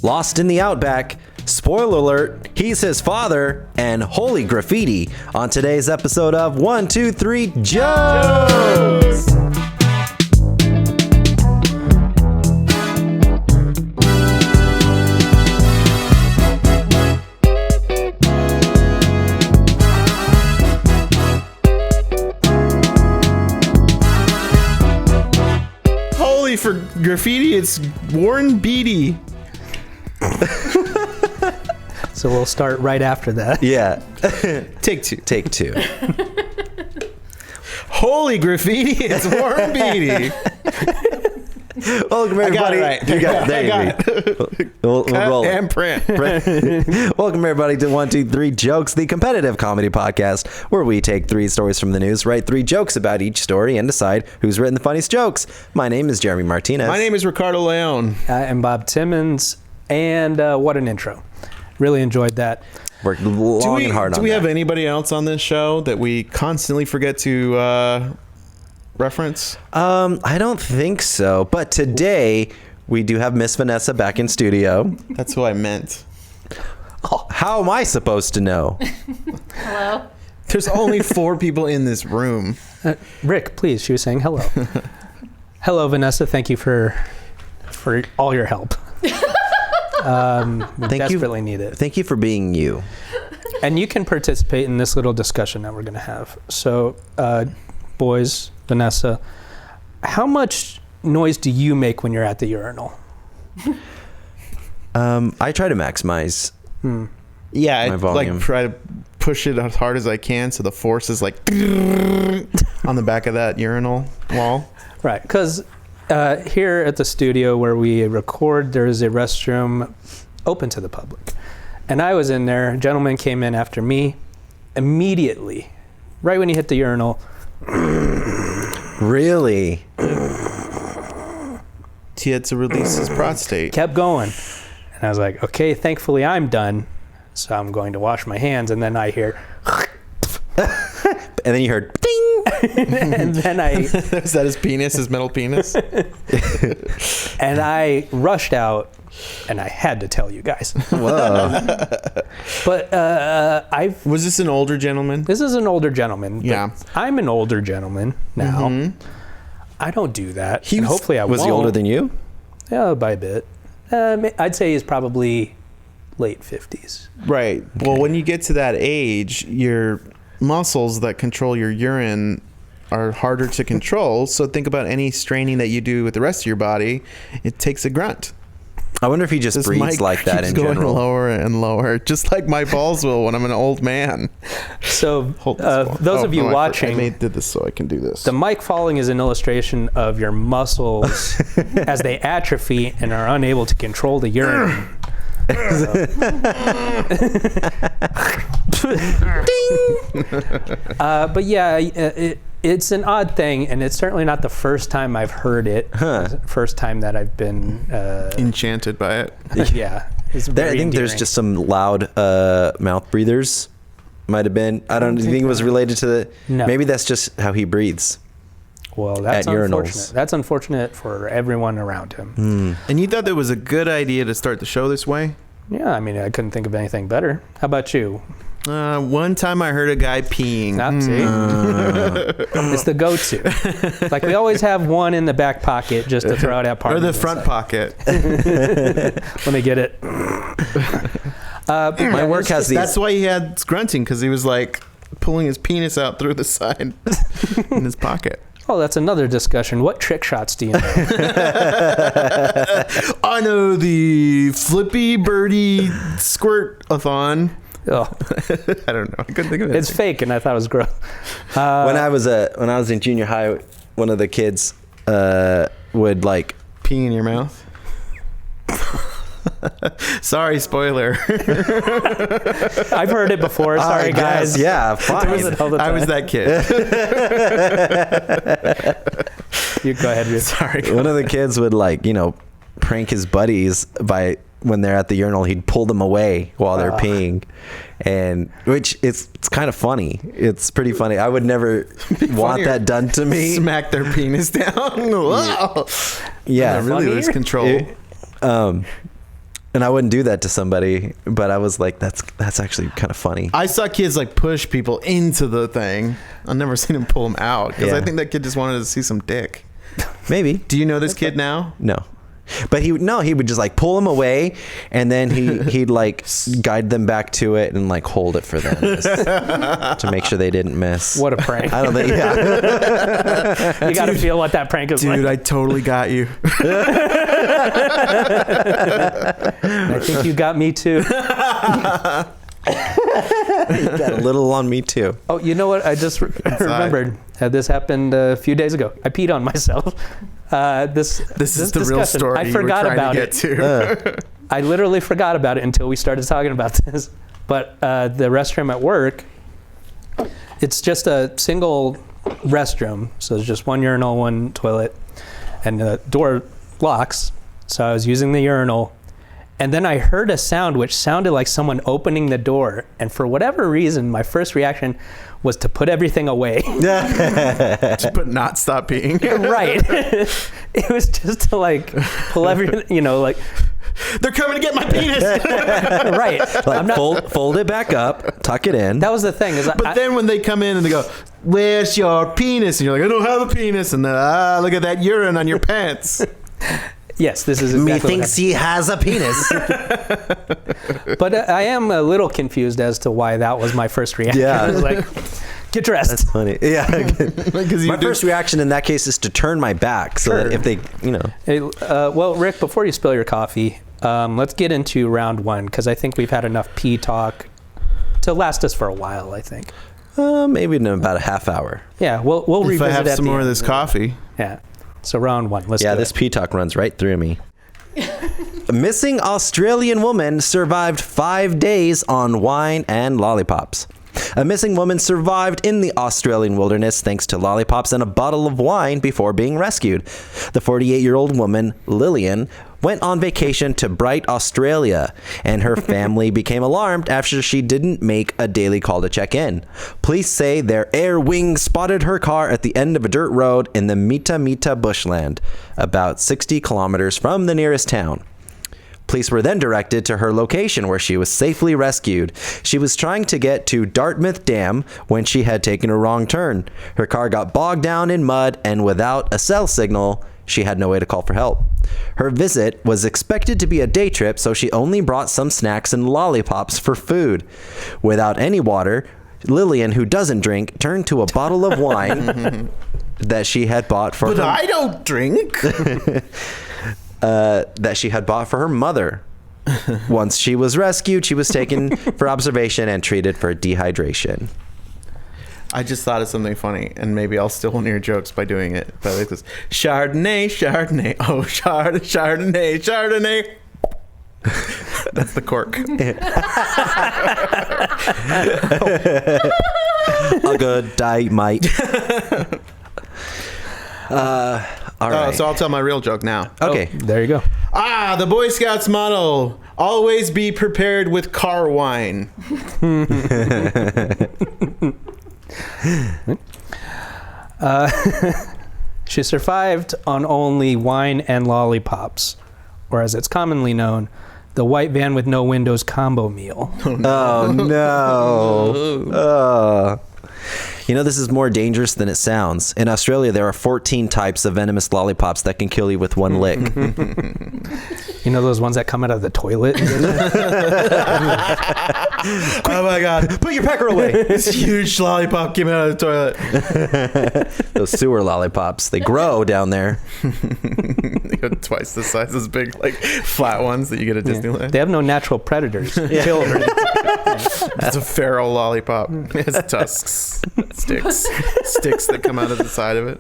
Lost in the Outback, spoiler alert, he's his father, and holy graffiti on today's episode of 1, 2, 3 Jokes! Holy for graffiti, it's Warren Beatty. So we'll start right after that. Yeah. Take two. Take two. Holy graffiti, it's Warren Beatty. Welcome, everybody. Right. You got it. There you go. We'll roll it. And print. Welcome, everybody, to 1, 2, 3 Jokes, the competitive comedy podcast where we take 3 stories from the news, write 3 jokes about each story, and decide who's written the funniest jokes. My name is Jeremy Martinez. My name is Ricardo Leon. I'm Bob Timmons, and what an intro. Really enjoyed that. Worked long and hard on that. Do we have anybody else on this show that we constantly forget to reference? I don't think so. But today, we do have Miss Vanessa back in studio. That's who I meant. Oh, how am I supposed to know? Hello. There's only 4 people in this room. Rick, please. She was saying hello. Hello, Vanessa. Thank you for all your help. We desperately need it. Thank you for being you. And you can participate in this little discussion that we're going to have. So, boys, Vanessa, how much noise do you make when you're at the urinal? I try to maximize Yeah, my I volume. like try to push it as hard as I can so the force is like on the back of that urinal wall. Right, because here at the studio where we record, there is a restroom open to the public. And I was in there, a gentleman came in after me, immediately, right when he hit the urinal. Really? He had to release his prostate. Kept going. And I was like, okay, thankfully I'm done. So I'm going to wash my hands. And then I hear, And then you heard ding. and then Is that his penis, his metal penis? and I rushed out, and I had to tell you guys. Whoa. But Was this an older gentleman? this is an older gentleman. but Yeah. I'm an older gentleman now. Mhm. I don't do that. And hopefully I Was won't. he older than you? Yeah, by a bit. I'd say he's probably late 50s. Right. Well, when you get to that age, your muscles that control your urine are harder to control. So think about any straining that you do with the rest of your body. It takes a grunt. I wonder if he just This breathes mic like that keeps in going general. lower and lower, just like my balls will when I'm an old man. So Hold this ball. those of you no, watching, I did this so I can do this. the mic falling is an illustration of your muscles as they atrophy and are unable to control the urine. But yeah, it's an odd thing, and it's certainly not the first time I've heard it. First time that I've been Enchanted by it. yeah. It's I very think there's endearing. just some loud mouth breathers. Might have been. I don't think it was related to the. No. Maybe that's just how he breathes. Well, that's at urinals. unfortunate. That's unfortunate for everyone around him. And you thought that was a good idea to start the show this way? Yeah, I mean, I couldn't think of anything better. How about you? One time I heard a guy peeing. See? It's the go-to. Like we always have one in the back pocket just to throw out at parties. Or the front pocket. Let me get it. My work has these. That's why he had grunting, because he was like pulling his penis out through the side in his pocket. Oh, that's another discussion. What trick shots do you know? I know the flippy birdie squirt-a-thon. Oh, I don't know. I couldn't think of it. it's fake, and I thought it was gross. when I was in junior high, one of the kids would like Pee in your mouth. Sorry, spoiler. I've heard it before. Sorry, guys. Yeah, fine. I was that kid. You go ahead. Ruth. Sorry. One of the kids would prank his buddies by when they're at the urinal, he'd pull them away while they're peeing, and which it's kind of funny. It's pretty funny. I would never want that done to me. Smack their penis down. Wow. Yeah, That really lose control. And I wouldn't do that to somebody, but I was like, that's actually kind of funny. I saw kids like push people into the thing. I've never seen them pull them out because Yeah. I think that kid just wanted to see some dick. Maybe. Do you know this kid now? No. But he would just like pull them away, and then he'd like guide them back to it and like hold it for them to make sure they didn't miss. What a prank. I don't think, yeah. You got to feel what that prank is Dude, like. I totally got you. I think you got me too. You got a little on me too. Oh, you know what? I just remembered. This happened a few days ago. I peed on myself. This is the real story. I forgot about it. I literally forgot about it until we started talking about this. But the restroom at work, it's just a single restroom. So there's just one urinal, one toilet, and the door locks. So I was using the urinal. And then I heard a sound which sounded like someone opening the door. And for whatever reason, my first reaction was to put everything away. But not stop peeing. Right. It was just to like pull everything, like. They're coming to get my penis. Right. Like fold it back up, tuck it in. That was the thing. But then when they come in and they go, "Where's your penis?" And you're like, "I don't have a penis." And then, look at that urine on your pants. Yes, this is exactly Me thinks he has a penis. But I am a little confused as to why that was my first reaction. Yeah. I was like, get dressed. That's funny. Yeah. My first reaction in that case is to turn my back so that if they, Hey, well, Rick, before you spill your coffee, let's get into round one, because I think we've had enough pee talk to last us for a while, I think. Maybe in about a half hour. Yeah, we'll revisit if I have at some the more of end. this coffee. Yeah. So round one. Let's do This it. pee talk runs right through me. A missing Australian woman survived 5 days on wine and lollipops. A missing woman survived in the Australian wilderness thanks to lollipops and a bottle of wine before being rescued. The 48-year-old woman, Lillian, went on vacation to Bright, Australia, and her family became alarmed after she didn't make a daily call to check in. Police say their air wing spotted her car at the end of a dirt road in the Mita Mita bushland, about 60 kilometers from the nearest town. Police were then directed to her location where she was safely rescued. She was trying to get to Dartmouth Dam when she had taken a wrong turn. Her car got bogged down in mud, and without a cell signal, she had no way to call for help. Her visit was expected to be a day trip, so she only brought some snacks and lollipops for food. Without any water, Lillian, who doesn't drink, turned to a bottle of wine that she had bought for But I don't drink. that she had bought for her mother. Once she was rescued, she was taken for observation and treated for dehydration. I just thought of something funny, and maybe I'll steal one of your jokes by doing it. But like this: Chardonnay, Chardonnay, oh Chardonnay, Chardonnay. That's the cork. A good dynamite. All right. So I'll tell my real joke now. Okay. There you go. The Boy Scouts motto: always be prepared with car wine. She survived on only wine and lollipops, or as it's commonly known, the white van with no windows combo meal. Oh, no. This is more dangerous than it sounds. In Australia, there are 14 types of venomous lollipops that can kill you with one lick. You know those ones that come out of the toilet? Oh my God! Put your pecker away. This huge lollipop came out of the toilet. Those sewer lollipops, they grow down there. They go twice the size as big, like flat ones that you get at Disneyland. They have no natural predators. Children. It's a feral lollipop. It has tusks, sticks that come out of the side of it.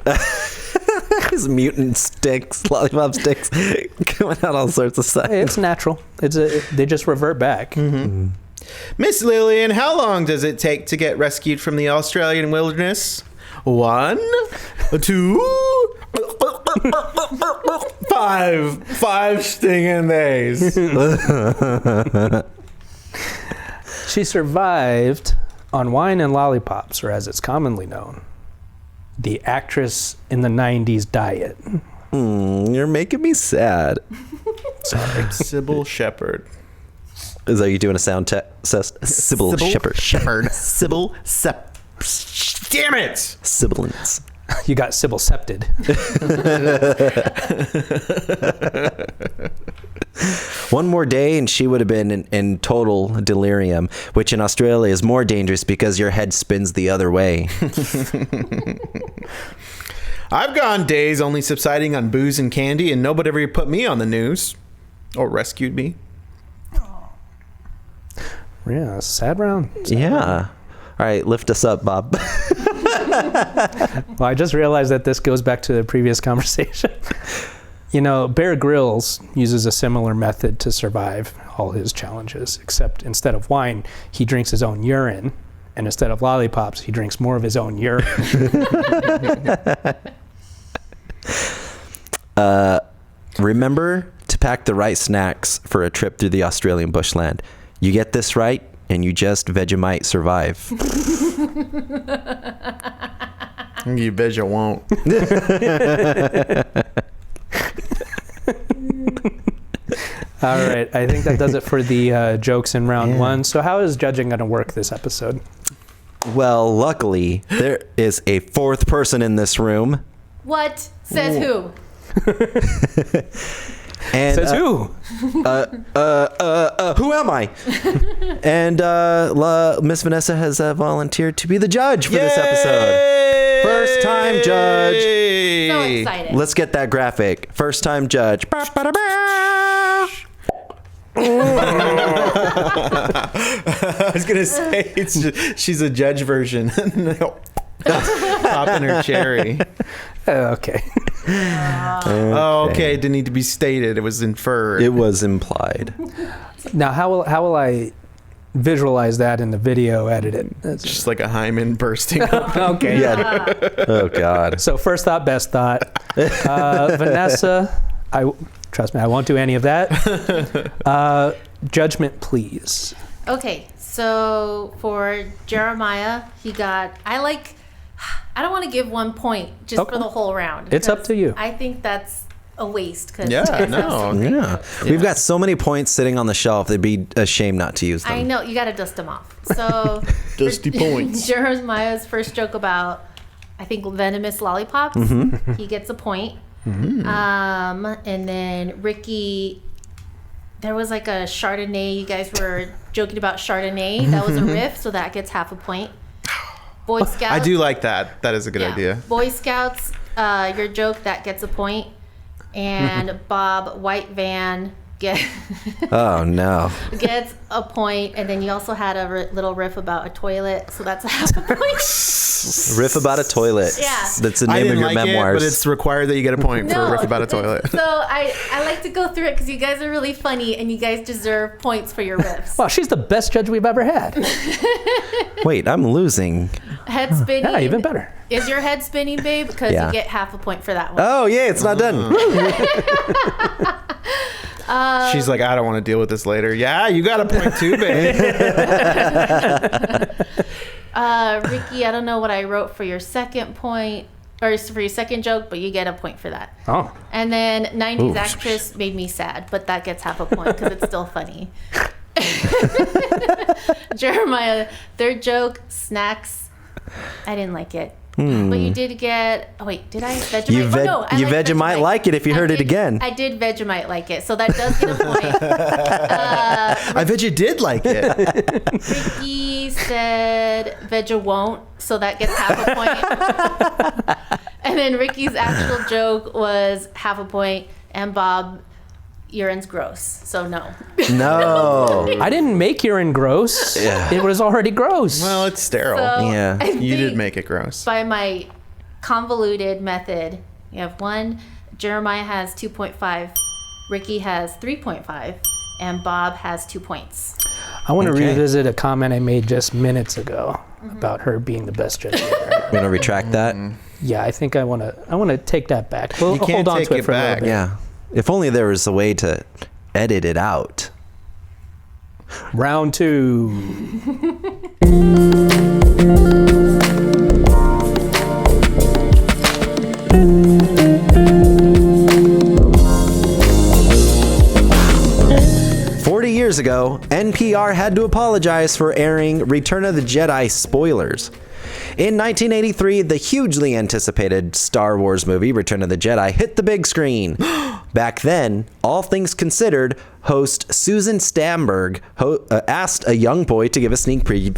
These mutant sticks, lollipop sticks, coming out all sorts of sides. It's natural. They just revert back. Mm-hmm. Miss Lillian, how long does it take to get rescued from the Australian wilderness? 1, 2, 5. 5 stinging days. She survived on wine and lollipops, or as it's commonly known, the actress in the 90s diet. You're making me sad. Sorry. Sybil Shepherd. Is that you doing a sound test? Sybil Shepherd. Sybil Sep. Damn it! Sibilance. You got Sybil septed. One more day and she would have been in total delirium, which in Australia is more dangerous because your head spins the other way. I've gone days only subsiding on booze and candy, and nobody ever put me on the news or rescued me. Yeah, sad round. Yeah. All right, lift us up, Bob. Well, I just realized that this goes back to the previous conversation. You know, Bear Grylls uses a similar method to survive all his challenges, except instead of wine, he drinks his own urine, and instead of lollipops, he drinks more of his own urine. Remember to pack the right snacks for a trip through the Australian bushland. You get this right, and you just Vegemite survive. You bet you won't. All right, I think that does it for the jokes in round one. So how is judging going to work this episode? Well, luckily, there is a fourth person in this room. What? Says who? And, Says who? who am I? And Miss Vanessa has volunteered to be the judge for this episode. First time judge. So excited. Let's get that graphic. First time judge. I was gonna say she's a judge version. Popping her cherry. Okay. Oh, okay. It didn't need to be stated. It was inferred. It was implied. Now, how will I visualize that in the video edited? That's just like a hymen bursting. okay. Yeah. Oh God. So first thought, best thought. Vanessa, trust me, I won't do any of that. Judgment, please. Okay, so for Jeremiah, he got, I don't want to give 1 point just for the whole round. It's up to you. I think that's a waste. Yeah. We've got so many points sitting on the shelf. It'd be a shame not to use them. I know. You got to dust them off. So Dusty points. Jeremiah's first joke about, I think, venomous lollipops. Mm-hmm. He gets a point. And then Ricky, there was like a Chardonnay. You guys were joking about Chardonnay. That was a riff, so that gets half a point. Boy Scouts. I do like that. That is a good idea. Boy Scouts, your joke, that gets a point. And Bob White Van Oh no. gets a point. And then you also had a little riff about a toilet, so that's a half a point. Riff about a toilet. Yeah. That's the I name of didn't your like memoirs. it, but it's required that you get a point for a riff about a toilet. So I like to go through it because you guys are really funny and you guys deserve points for your riffs. Wow, she's the best judge we've ever had. Wait, I'm losing. Head spinning. Yeah, even better. Is your head spinning, babe? Because Yeah. you get half a point for that one. Oh yeah, it's not done. She's like, I don't want to deal with this later. Yeah, you got a point too, babe. Ricky, I don't know what I wrote for your second point, or for your second joke, but you get a point for that. Oh. And then 90s Ooh. actress made me sad, but that gets half a point because it's still funny. Jeremiah, third joke, snacks. I didn't like it. But you did get. Oh wait, did I Vegemite? You, I liked Vegemite like it if you heard it again. I did Vegemite like it, so that does get a point. I bet you did like it. Ricky said Veggie won't, so that gets half a point. And then Ricky's actual joke was half a point, and Bob, urine's gross, so no. No. I didn't make urine gross. Yeah. It was already gross. Well, it's sterile. So Yeah. I You did think make it gross. by my convoluted method, you have one. Jeremiah has 2.5, Ricky has 3.5, and Bob has 2 points. I want to Okay. revisit a comment I made just minutes ago about her being the best judge ever. I'm gonna retract that. Yeah, I think I want to take that back. We'll You can't hold on take to it it for a little back. bit. Yeah. If only there was a way to edit it out. Round two. 3 years ago, NPR had to apologize for airing Return of the Jedi spoilers. In 1983, the hugely anticipated Star Wars movie Return of the Jedi hit the big screen. Back then, All Things Considered host Susan Stamberg asked a young boy to give a sneak preview.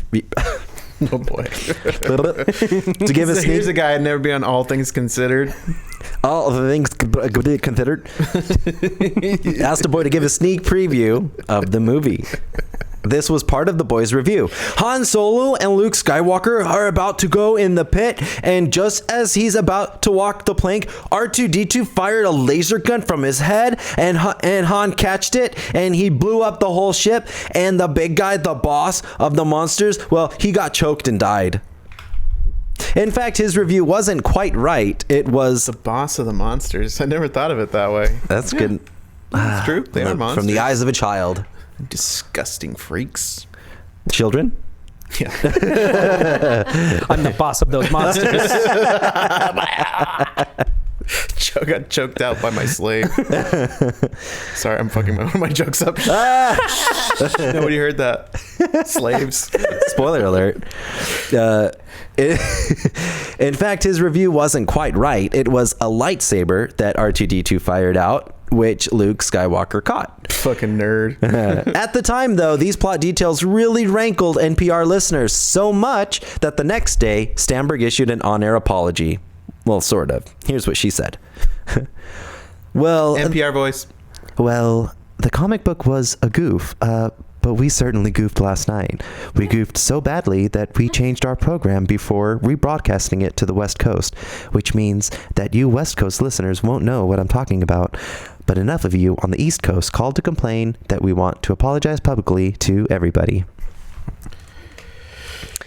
Oh boy. To give a sneak. Here's a guy I'd never be on All Things Considered. All the things considered. Asked a boy to give a sneak preview of the movie. This was part of the boys' review. Han Solo and Luke Skywalker are about to go in the pit, and just as he's about to walk the plank, R2-D2 fired a laser gun from his head, and Han catched it, and he blew up the whole ship, and the big guy, the boss of the monsters, well, he got choked and died. In fact, his review wasn't quite right. It was... The boss of the monsters. I never thought of it that way. That's good. It's true. They are monsters. From the eyes of a child. Disgusting freaks. Children? Yeah. I'm the boss of those monsters. Got choked out by my slave. Sorry, I'm fucking my jokes up. Nobody heard that. Slaves. Spoiler alert. In fact, his review wasn't quite right. It was a lightsaber that R2-D2 fired out, which Luke Skywalker caught. Fucking nerd. At the time, though, these plot details really rankled NPR listeners so much that the next day, Stamberg issued an on-air apology. Well, sort of. Here's what she said. Well, NPR voice. Well, the comic book was a goof, but we certainly goofed last night. We goofed so badly that we changed our program before rebroadcasting it to the West Coast, which means that you West Coast listeners won't know what I'm talking about. But enough of you on the East Coast called to complain that we want to apologize publicly to everybody.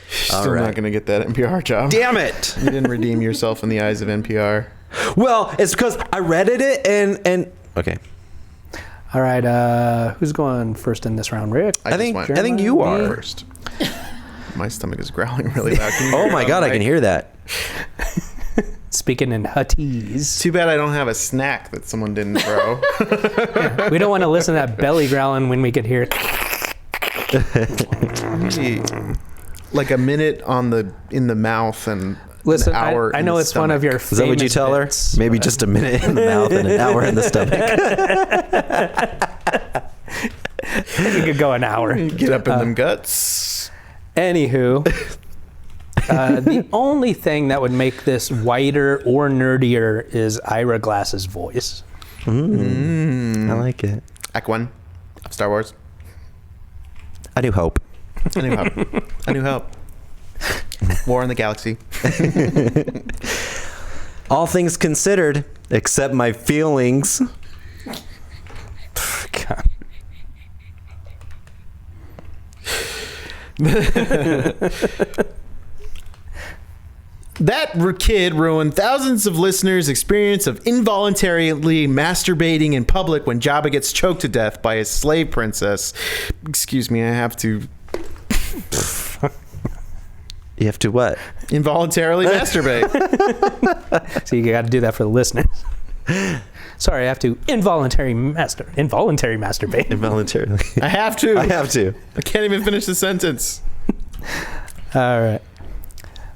Still not going to get that NPR job. Damn it! You didn't redeem yourself in the eyes of NPR. Well, it's because I read it and okay. All right, who's going first in this round, Rick? I think you are first. My stomach is growling really loud. Oh my god, I can hear that. Speaking in Huttese. Too bad I don't have a snack that someone didn't throw. Yeah, we don't want to listen to that belly growling when we could hear it. Like a minute in the mouth and listen, an hour I know it's stomach. one of your Is that what you tell bits. her? Maybe just a minute in the mouth and an hour in the stomach. You could go an hour. Get up in them guts. Anywho, the only thing that would make this whiter or nerdier is Ira Glass's voice. I like it. Act 1 of Star Wars. A New Hope. A New Hope. A New Hope. War in the Galaxy. All things considered, except my feelings. God. That kid ruined thousands of listeners' experience of involuntarily masturbating in public when Jabba gets choked to death by his slave princess. Excuse me, I have to... You have to what? Involuntarily masturbate. So you got to do that for the listeners. Sorry, I have to involuntary masturbate. Involuntarily. I have to. I have to. I can't even finish the sentence. All right.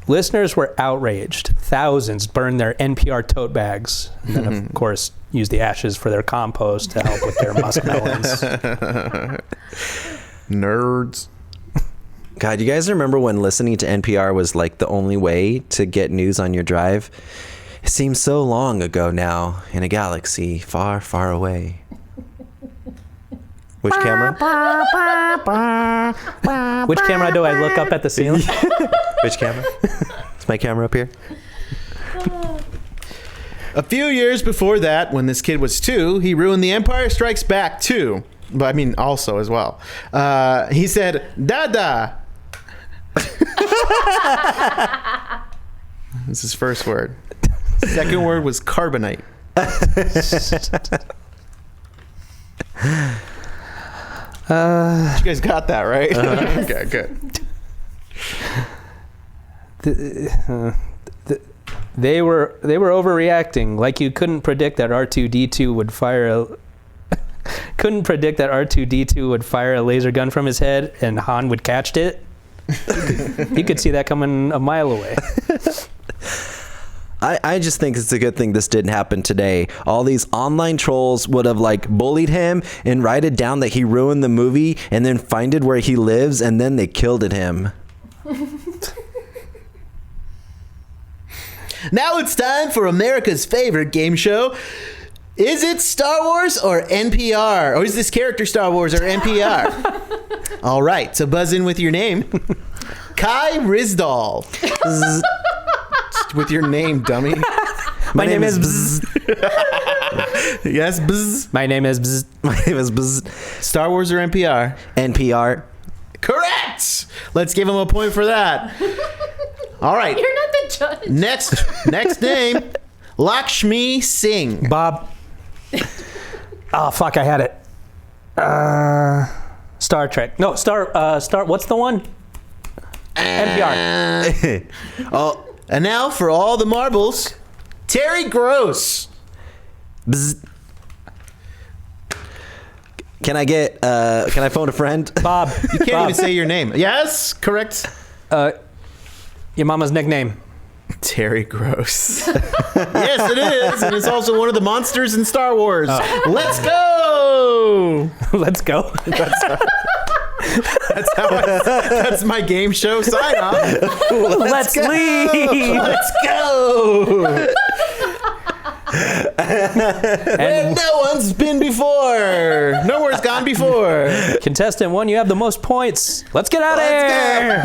Listeners were outraged. Thousands burned their NPR tote bags. And then, of course, used the ashes for their compost to help with their muskmelons. Nerds. God, you guys remember when listening to NPR was like the only way to get news on your drive? It seems so long ago now in a galaxy far, far away. Which camera? Which camera do I look up at the ceiling? Which camera? Is my camera up here? A few years before that, when this kid was 2, he ruined The Empire Strikes Back 2. But I mean, also as well. He said, "Dada." That's his first word. Second word was carbonite. You guys got that, right? Okay, good. They were overreacting. Like you couldn't predict that R2-D2 would fire a couldn't predict that R2-D2 would fire a laser gun from his head and Han would catch it. He could see that coming a mile away. I just think it's a good thing this didn't happen today. All these online trolls would have like bullied him and write it down that he ruined the movie and then find it where he lives and then they killed at him. Now it's time for America's favorite game show. Is it Star Wars or NPR? Or is this character Star Wars or NPR? All right, so buzz in with your name. Kai Rizdal. With your name, dummy. My name is Bzz. Yes, bzz. My name is Bzz. My name is Buzz. Star Wars or NPR? NPR. Correct! Let's give him a point for that. All right. You're not the judge. Next name, Lakshmi Singh. Bob. Oh, fuck, I had it. Star Trek. No, Star, what's the one? NPR. Oh, and now for all the marbles, Terry Gross. Bzz. Can I phone a friend? Bob. You can't even say your name. Yes, correct. Your mama's nickname. Terry Gross. Yes, it is, and it's also one of the monsters in Star Wars. Oh. Let's go. Let's go. That's my game show sign off. Let's leave. Let's go. And no one's been before. Nowhere's gone before. Contestant 1, you have the most points. Let's get out of here.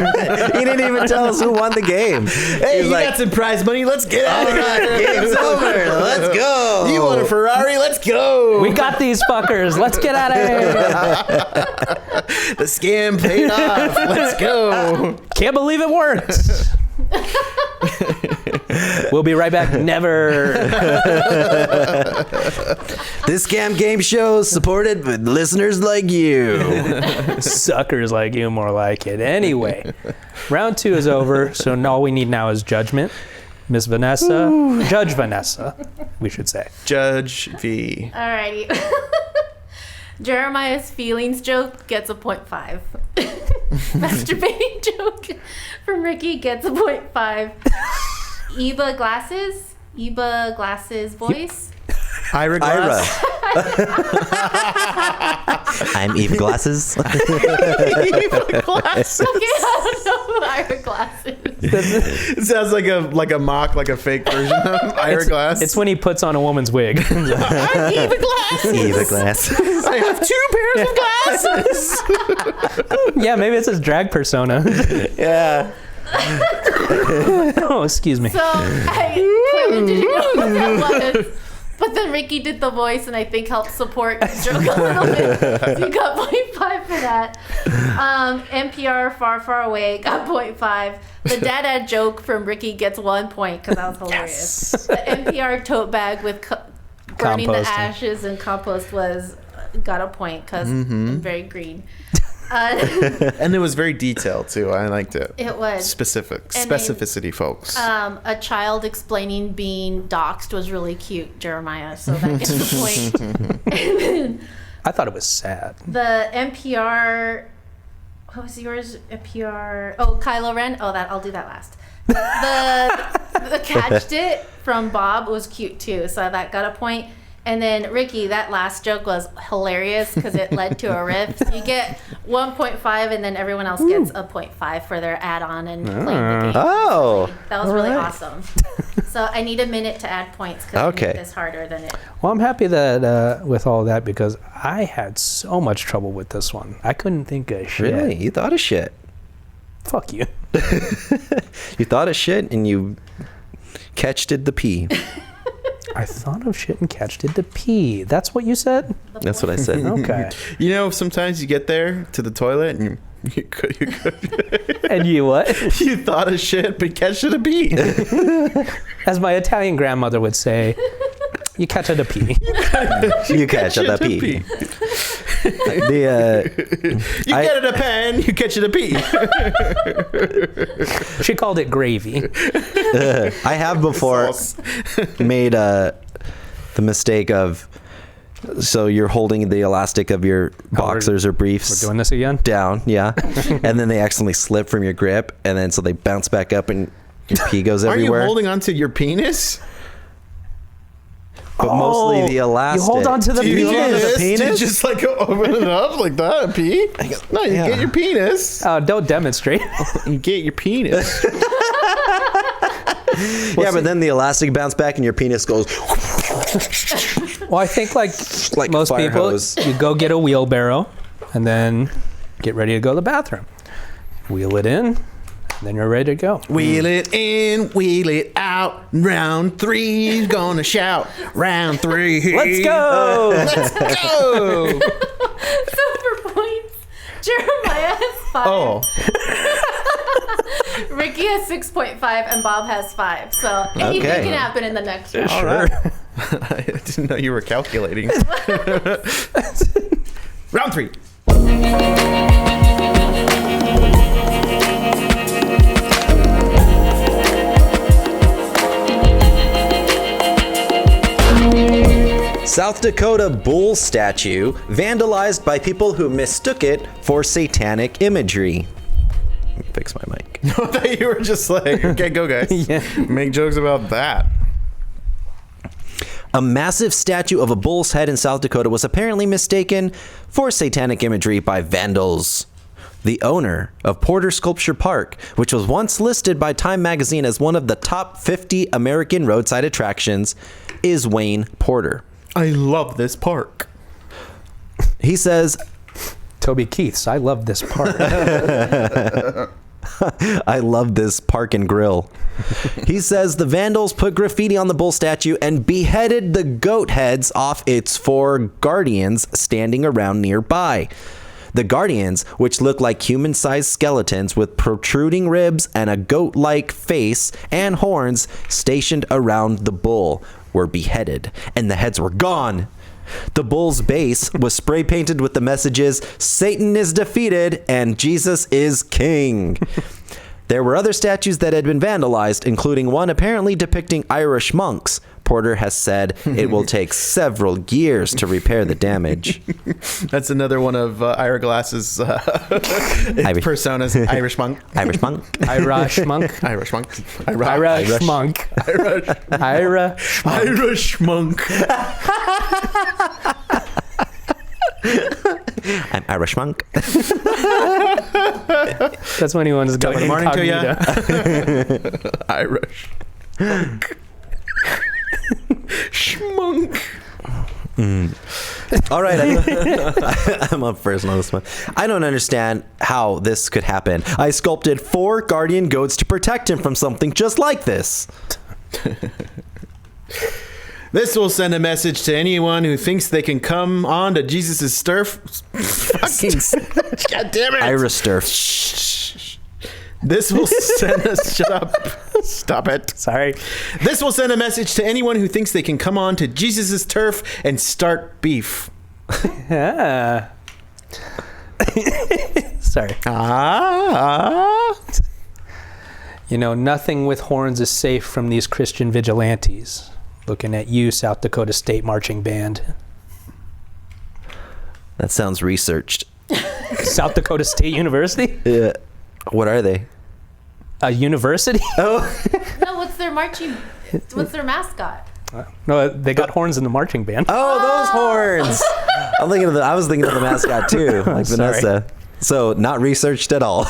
He didn't even tell us who won the game. Hey, you got some prize money. Let's get out of here. Game's over. Let's go. You want a Ferrari? Let's go. We got these fuckers. Let's get out of here. The scam paid off. Let's go. Can't believe it worked. We'll be right back. Never. This scam game show is supported with listeners like you. Suckers like you, more like it. Anyway, round 2 is over, so all we need now is judgment. Miss Vanessa, Judge Vanessa, we should say. Judge V. Alrighty. Jeremiah's feelings joke gets a 0.5. Masturbating joke from Ricky gets a 0.5. Eva Glasses voice. Ira Glass. I'm Eva Glasses. Eva Glass. Okay, I don't know who Ira Glass is. It sounds like a mock, like a fake version of Ira Glass. It's when he puts on a woman's wig. I'm Eva Glass. Eva Glasses. I have 2 pairs of glasses. Yeah, maybe it's his drag persona. Yeah. Oh, excuse me. So I clearly didn't know what that was. But then Ricky did the voice and I think helped support the joke a little bit. So you got 0.5 for that. NPR Far Far Away got 0.5. The dad joke from Ricky gets 1 point because that was hilarious. Yes. The NPR tote bag with burning the ashes and compost got a point because I'm very green. And it was very detailed too. I liked it. It was specificity, folks. A child explaining being doxxed was really cute, Jeremiah. So that gets the point. And then I thought it was sad. the NPR. What was yours? NPR. Oh, Kylo Ren. Oh, I'll do that last. The catched it from Bob was cute too, so that got a point. And then Ricky, that last joke was hilarious because it led to a riff. You get 1.5, and then everyone else gets a 0.5 for their add-on and playing the game. Oh. That was really awesome. So I need a minute to add points because I made this harder than it. Well, I'm happy that with all that because I had so much trouble with this one. I couldn't think of shit. Really? You thought of shit. Fuck you. You thought of shit and you catched the pee. I thought of shit and catched it to pee. That's what you said? That's what I said. Okay. You know, sometimes you get there to the toilet and you could. And you what? You thought of shit, but catch it a pee. As my Italian grandmother would say, you catch it a pee. You catch it a pee. You get it a pen, you catch it a pee. She called it gravy. I have before made the mistake of So you're holding the elastic of your boxers or briefs. We're doing this again? Down, yeah. And then they accidentally slip from your grip, and then so they bounce back up and your pee goes everywhere. Are you holding onto your penis? But mostly the elastic. You hold on to the Do you do penis. this? penis? Do you just like open it up like that and pee? No, you get your penis. Oh, don't demonstrate. You get your penis. Yeah, but then the elastic bounce back and your penis goes. Well, I think like most fire people, hose. you go get a wheelbarrow and then get ready to go to the bathroom. Wheel it in, and then you're ready to go. Wheel it in, wheel it out. Round 3's gonna shout. Round 3. Let's go! Let's go! So for points, Jeremiah has 5. Oh, Ricky has 6.5 and Bob has 5. So anything Okay. can happen in the next round. all right. I didn't know you were calculating. Round 3. South Dakota bull statue vandalized by people who mistook it for satanic imagery. Let me fix my mic. I thought you were just like, okay, go guys. Yeah. Make jokes about that. A massive statue of a bull's head in South Dakota was apparently mistaken for satanic imagery by vandals. The owner of Porter Sculpture Park, which was once listed by Time magazine as one of the top 50 American roadside attractions, is Wayne Porter. I love this park. He says, Toby Keith's, I love this part. I love this park and grill. He says the vandals put graffiti on the bull statue and beheaded the goat heads off its 4 guardians standing around nearby. The guardians, which look like human-sized skeletons with protruding ribs and a goat-like face and horns stationed around the bull, were beheaded, and the heads were gone. The bull's base was spray painted with the messages, "Satan is defeated and Jesus is king." There were other statues that had been vandalized, including one apparently depicting Irish monks. Porter has said it will take several years to repair the damage. That's another one of Ira Glass's personas. Irish monk. Irish monk. Irish monk. Irish monk. Irish monk. Irish monk. I'm Irish monk. That's when he wants to go Good morning to ya. incognito. Irish monk. Schmunk. All right, I'm up first on this one. I don't understand how this could happen. I sculpted 4 guardian goats to protect him from something just like this. This will send a message to anyone who thinks they can come on to Jesus' turf. Fucking God damn it. Irish turf. This will send us. Shut up. Stop it. Sorry. This will send a message to anyone who thinks they can come on to Jesus' turf and start beef. Yeah. Sorry. You know, nothing with horns is safe from these Christian vigilantes. Looking at you, South Dakota State Marching Band. That sounds researched. South Dakota State University? What are they? A university? Oh, No, what's their mascot? No, they got horns in the marching band. those horns. I was thinking of the mascot too, like Sorry. Vanessa. So not researched at all.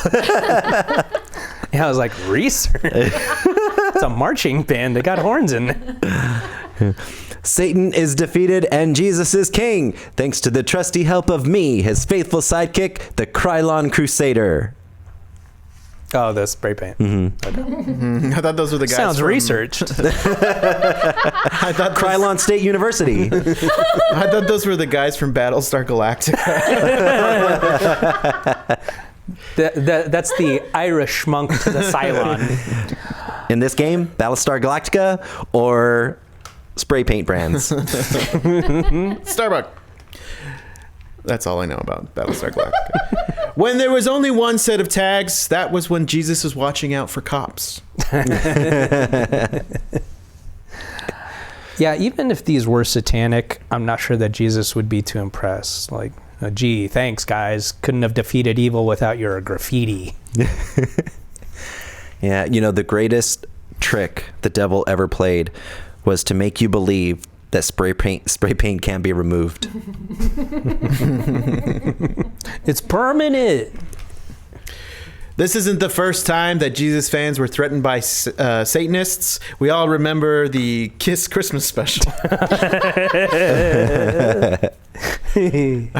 Yeah, I was like, research? It's a marching band. They got horns in there. Satan is defeated and Jesus is king, thanks to the trusty help of me, his faithful sidekick, the Krylon Crusader. Oh, the spray paint. I thought those were the guys. Sounds from, researched. I thought Krylon State University. I thought those were the guys from Battlestar Galactica. That's the Irish monk to the Cylon. In this game, Battlestar Galactica or spray paint brands. Starbucks. That's all I know about Battlestar Galactica. When there was only one set of tags, that was when Jesus was watching out for cops. Yeah, even if these were satanic, I'm not sure that Jesus would be too impressed. Like, gee, thanks, guys. Couldn't have defeated evil without your graffiti. Yeah, the greatest trick the devil ever played was to make you believe that spray paint can be removed. It's permanent. This isn't the first time that Jesus fans were threatened by Satanists. We all remember the Kiss Christmas special. I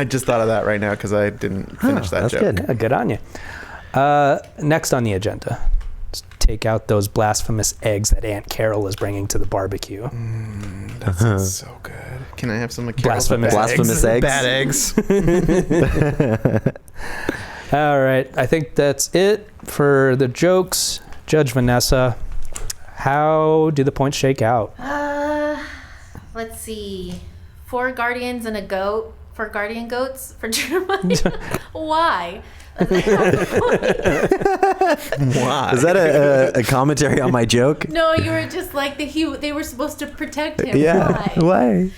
just thought of that right now because I didn't finish that joke. Good. Yeah, good on you. Next on the agenda, let's take out those blasphemous eggs that Aunt Carol is bringing to the barbecue. That sounds so good. Can I have some of Carol's Blasphemous eggs? Bad eggs. All right, I think that's it for the jokes. Judge Vanessa, how do the points shake out? Let's see. 4 guardians and a goat. 4 guardian goats for Jeremiah. Why? Why? Is that a commentary on my joke? No, you were just like they were supposed to protect him. Yeah. Why?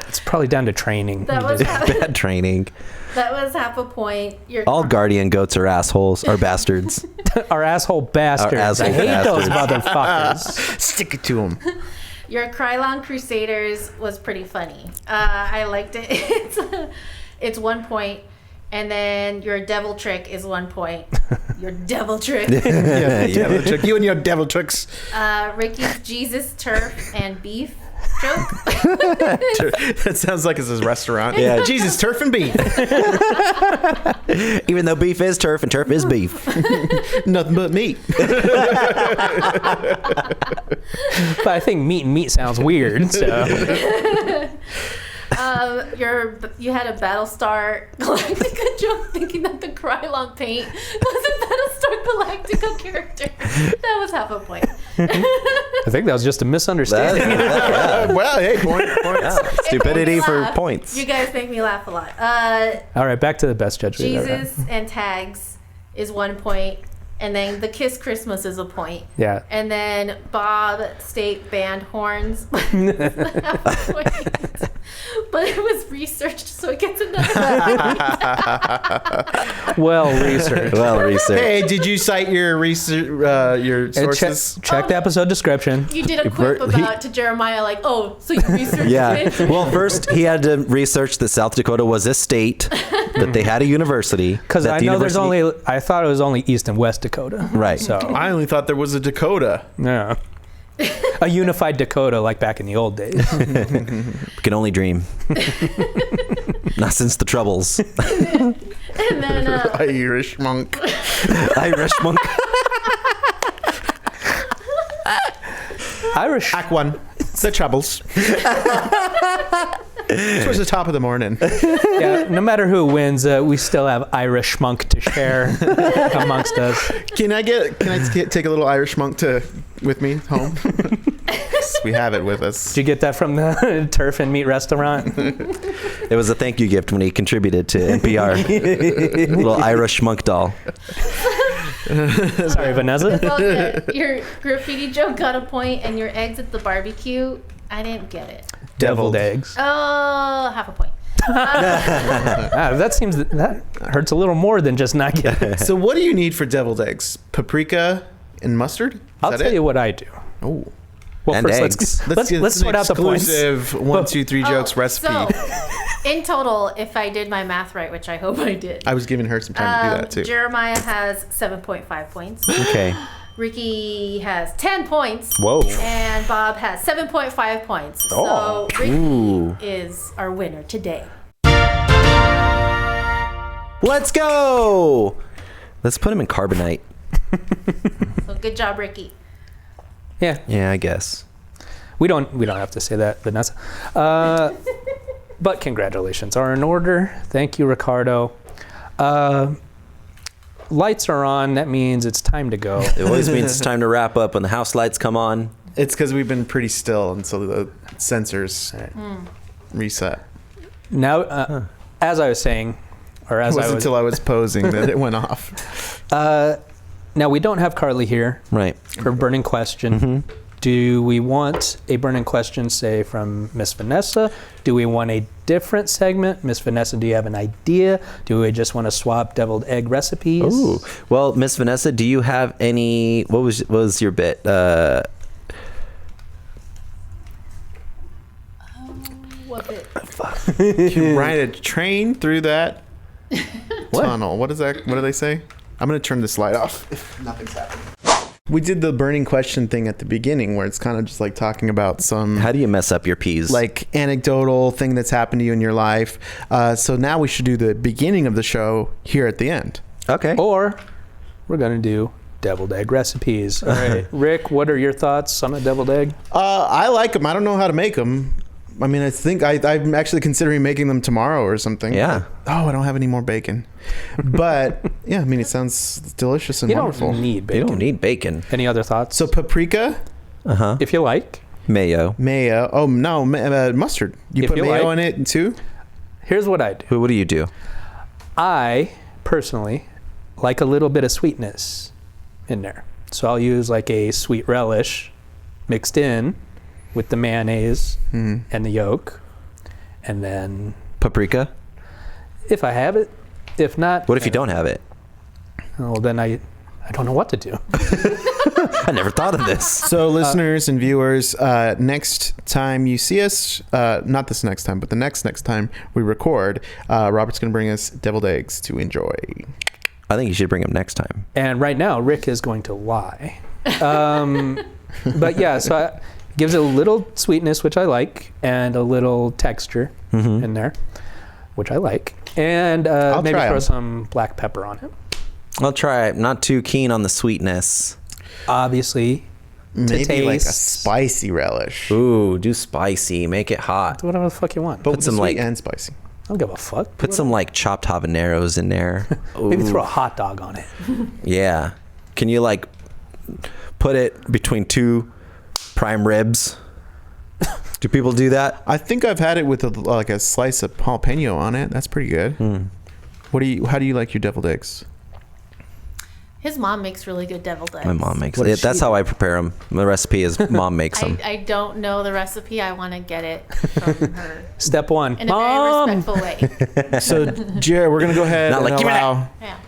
It's probably down to training. That was Bad training. That was half a point. All guardian goats are assholes, are bastards. Our asshole bastards. asshole I hate those bastards. motherfuckers. Stick it to them. Your Krylon Crusaders was pretty funny. I liked it. It's 1 point. And then your devil trick is 1 point. Your devil trick. Devil trick. You and your devil tricks. Ricky's Jesus, turf, and beef joke. That sounds like it's a restaurant. Yeah. Jesus, turf and beef. Even though beef is turf and turf is beef. Nothing but meat. But I think meat and meat sounds weird. So. You had a Battlestar Galactica joke, thinking that the Krylon paint was a Battlestar Galactica character. That was half a point. I think that was just a misunderstanding. Well, hey, points. Yeah. Stupidity for Laugh. points. You guys make me laugh a lot. All right, back to the best judge. we've ever had. Jesus and tags is 1 point, and then the Kiss Christmas is a point. Yeah. And then Bob State band horns. Half a point. But it was researched, so it gets another Well researched. Well researched. Hey, did you cite your research, your sources? Check the episode description. You did a quip about to Jeremiah, like, oh, so you researched Yeah. it? Well, first he had to research that South Dakota was a state, that they had a university. Because that I the know there's university- I thought it was only East and West Dakota. Right. So, I only thought there was a Dakota. yeah. A unified Dakota like back in the old days. We can only dream. Not since the Troubles. And then Irish monk. Irish monk. Irish. Act 1. The Troubles. Towards the top of the morning. Yeah, no matter who wins, we still have Irish monk to share amongst us. Can I take a little Irish monk with me home? We have it with us. Did you get that from the Turf and Meat restaurant? It was a thank you gift when he contributed to NPR. Little Irish monk doll. Sorry, Vanessa. well, your graffiti joke got a point, and your eggs at the barbecue, I didn't get it. Deviled eggs. Oh, half a point. That hurts a little more than just not getting it. So what do you need for deviled eggs? Paprika and mustard? I'll tell you what I do. Oh. Well, And first eggs. let's sort out the points. Exclusive 1, 2, 3 jokes recipe. So, in total, if I did my math right, which I hope I did, I was giving her some time to do that too. Jeremiah has 7.5 points. Okay. Ricky has 10 points. Whoa. And Bob has 7.5 points. Oh. So Ricky Ooh. is our winner today. Let's go. Let's put him in carbonite. So good job, Ricky. Yeah, Yeah, I guess. we don't have to say that, Vanessa. But congratulations are in order. Thank you, Ricardo. Lights are on. That means it's time to go. It always means it's time to wrap up when the house lights come on. It's because we've been pretty still until the sensors reset. Now, as I was saying, or It as was I was, until I was posing that it went off. now we don't have Carly here Right. for burning question. Do we want a burning question, say, from Miss Vanessa? Do we want a different segment? Miss Vanessa, do you have an idea? Do we just want to swap deviled egg recipes? Ooh. Well, Miss Vanessa, do you have any... What was your bit? What bit? You can ride a train through that tunnel. What is that? What do they say? I'm going to turn this light off if nothing's happening. We did the burning question thing at the beginning where it's kind of just like talking about some... How do you mess up your peas? Like anecdotal thing that's happened to you in your life. So now we should do the beginning of the show here at the end. Okay. Or we're going to do deviled egg recipes. All right. Rick, what are your thoughts on a deviled egg? I like them. I don't know how to make them. I mean, I think I'm actually considering making them tomorrow or something. Yeah. Oh, I don't have any more bacon. But yeah, I mean, it sounds delicious and wonderful. Don't need bacon. You don't need bacon. Any other thoughts? So paprika, If you like. Mayo. mayo. Oh no, mustard. You If put you mayo like. in it too. Here's what I do. What do you do? I personally like a little bit of sweetness in there. So I'll use like a sweet relish mixed in with the mayonnaise and the yolk. And then Paprika? if I have it, if not... What if you don't have it? Well, then I don't know what to do. I never thought of this. So listeners and viewers, next time you see us, not this next time, but the next time we record, Robert's going to bring us deviled eggs to enjoy. I think you should bring them next time. And right now, Rick is going to lie. But yeah, so it gives it a little sweetness, which I like, and a little texture in there, which I like. And maybe throw some black pepper on it. I'll try it. Not too keen on the sweetness. Obviously, Maybe like a taste. spicy relish. Ooh, do spicy. Make it hot. Whatever the fuck you want. But Put with some, the sweet like- and spicy. I don't give a fuck. Put some like chopped habaneros in there. Maybe Ooh. throw a hot dog on it. Yeah. Can you like put it between two prime ribs? Do people do that? I think I've had it with like a slice of jalapeno on it. That's pretty good. How do you like your deviled eggs? His mom makes really good deviled eggs. My mom makes What it. does That's she how I prepare them. The recipe is mom makes them. I don't know the recipe. I want to get it from her Step one. in a Mom! very respectful way. So, Jared, we're going to go ahead Not and like, "Give me that." allow... Yeah.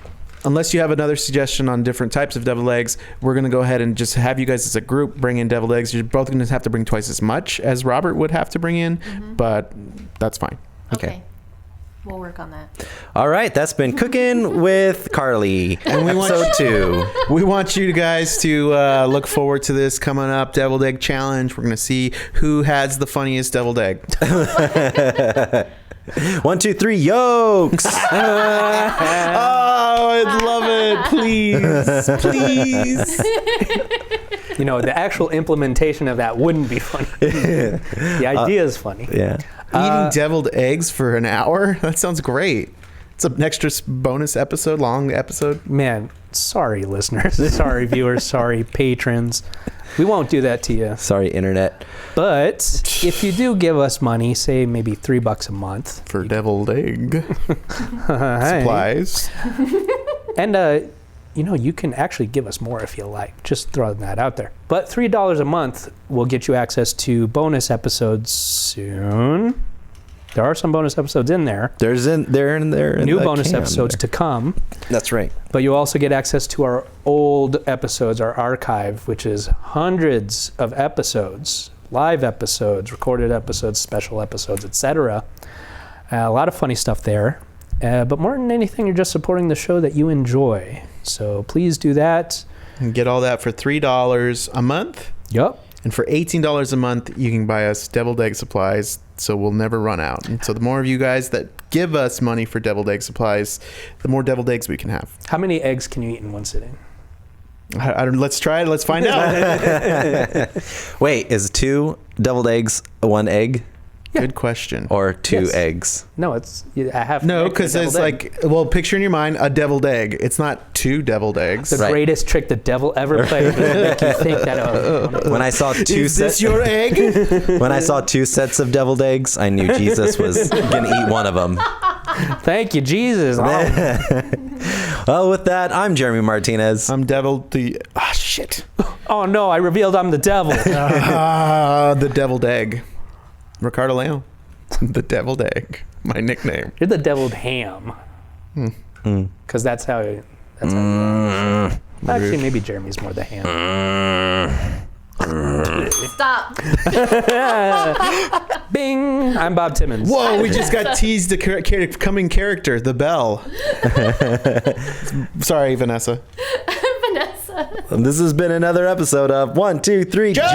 Unless you have another suggestion on different types of deviled eggs, we're going to go ahead and just have you guys as a group bring in deviled eggs. You're both going to have to bring twice as much as Robert would have to bring in, but that's fine. Okay. We'll work on that. All right, that's been Cooking with Carly. And we want episode 2. We want you guys to look forward to this coming up deviled egg challenge. We're going to see who has the funniest deviled egg. 1, 2, 3, yolks. Oh, I'd love it. Please. Please. You know, the actual implementation of that wouldn't be funny. The idea is funny. Yeah. Eating deviled eggs for an hour? That sounds great. It's an extra bonus episode, long episode. Man, sorry, listeners. Sorry, viewers. Sorry, patrons. We won't do that to you. Sorry, internet. But if you do give us money, say maybe $3 a month. For deviled egg Hey. supplies. And, you know, you can actually give us more if you like. Just throwing that out there. But $3 a month will get you access to bonus episodes soon. There are some bonus episodes in there. They're in there. New bonus episodes to come. That's right. But you'll also get access to our old episodes, our archive, which is hundreds of episodes, live episodes, recorded episodes, special episodes, etc. A lot of funny stuff there. But more than anything, you're just supporting the show that you enjoy. So please do that. And get all that for $3 a month. Yup. And for $18 a month, you can buy us deviled egg supplies, so we'll never run out. And so the more of you guys that give us money for deviled egg supplies, the more deviled eggs we can have. How many eggs can you eat in one sitting? Let's try it. Let's find out. Wait, is 2 deviled eggs 1 egg Good question. or 2 Yes. eggs? No, I have No, egg because and a it's deviled egg. like, well, picture in your mind a deviled egg. It's not 2 deviled eggs. The Right. greatest trick the devil ever played was to make you think that. When I saw 2 Is this sets, your egg? when I saw 2 sets of deviled eggs, I knew Jesus was gonna eat one of them. Thank you, Jesus. Well, with that, I'm Jeremy Martinez. I'm deviled the... Ah, shit. Oh no, I revealed I'm the devil. The deviled egg. Ricardo Leon. The deviled egg. My nickname. You're the deviled ham. Because that's how you are. Actually, maybe Jeremy's more the ham. Stop. Bing! I'm Bob Timmons. Whoa, we just got teased the coming character, the bell. Sorry, Vanessa. Vanessa. This has been another episode of 1, 2, 3 Jokes!